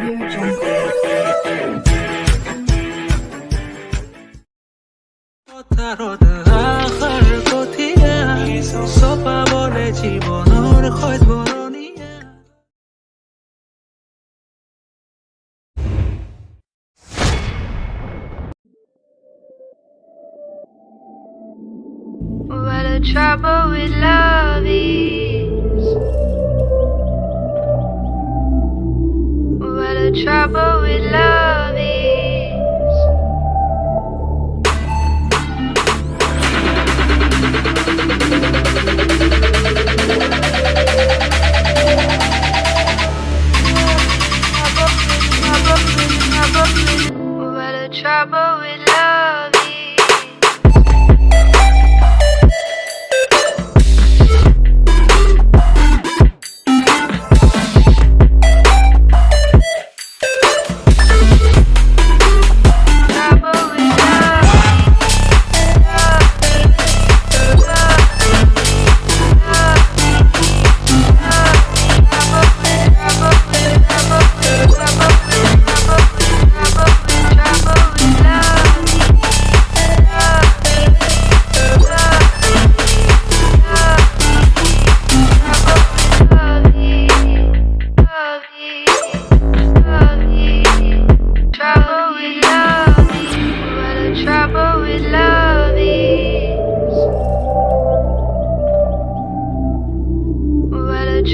What the trouble with love is. What the trouble with love is. What the trouble with love is.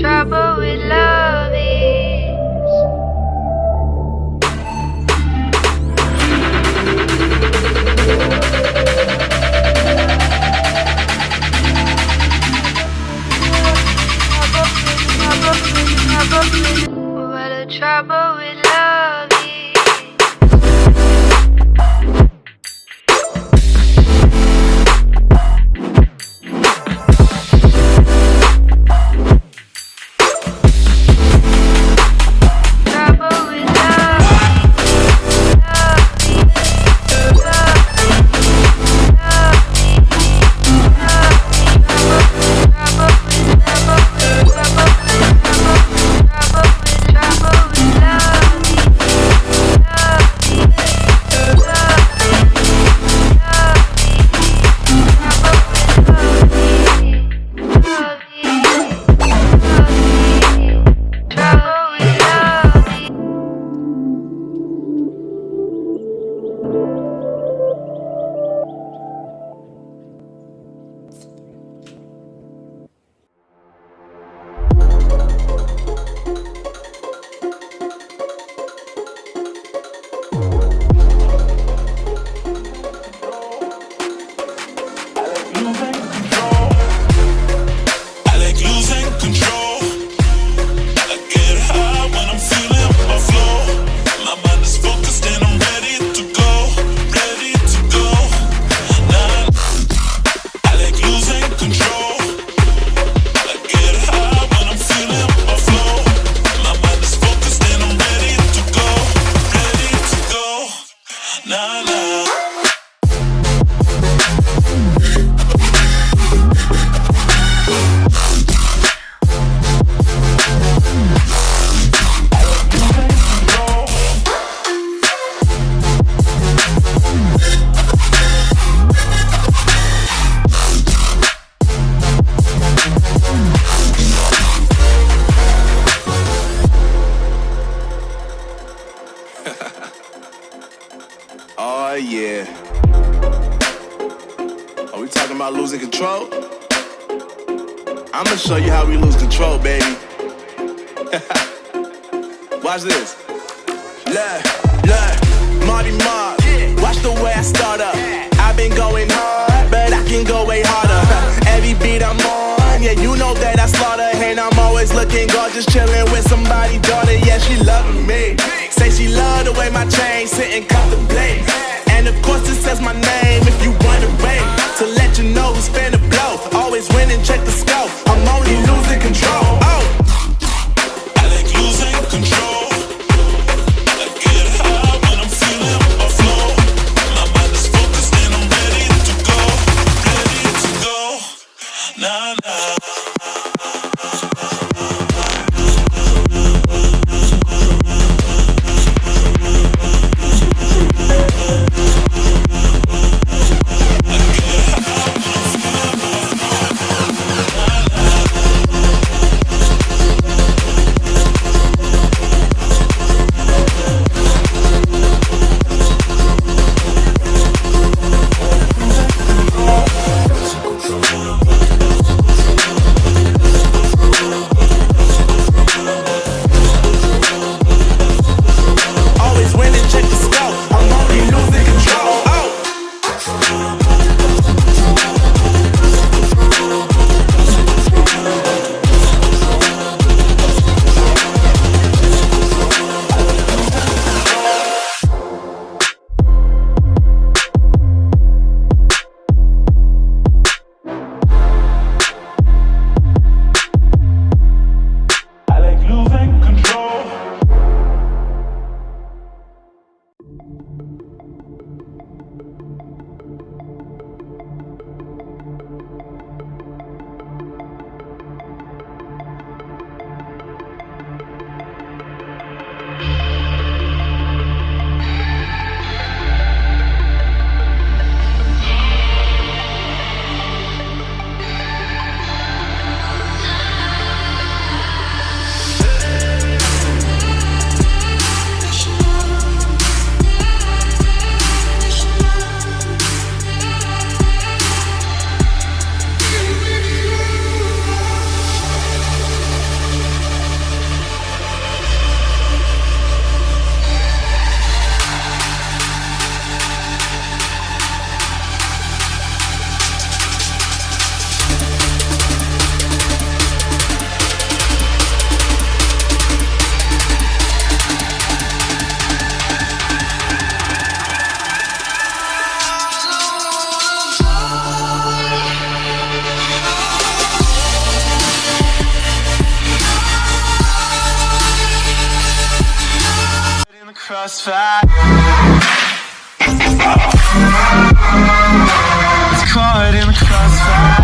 Trouble with love is. What the trouble with love is. Oh yeah. Are we talking about losing control? I'ma show you how we lose control, baby. Watch this. Look, Marty Mark. Watch the way I start up. I've been going hard, but I can go way harder. Every beat I'm on, yeah, you know that I slaughter. And I'm always looking gorgeous, chilling with somebody's daughter. Yeah, she loving me. Say she love the way my chain sit and contemplate. And of course it says my name if you wanna wait. To let you know who's finna blow. Always win and check the scope. I'm only losing control. Oh, I like losing control. I get high when I'm feeling my flow. My mind is focused and I'm ready to go. Ready to go. Nah, nah. crossfire. It's caught in the crossfire.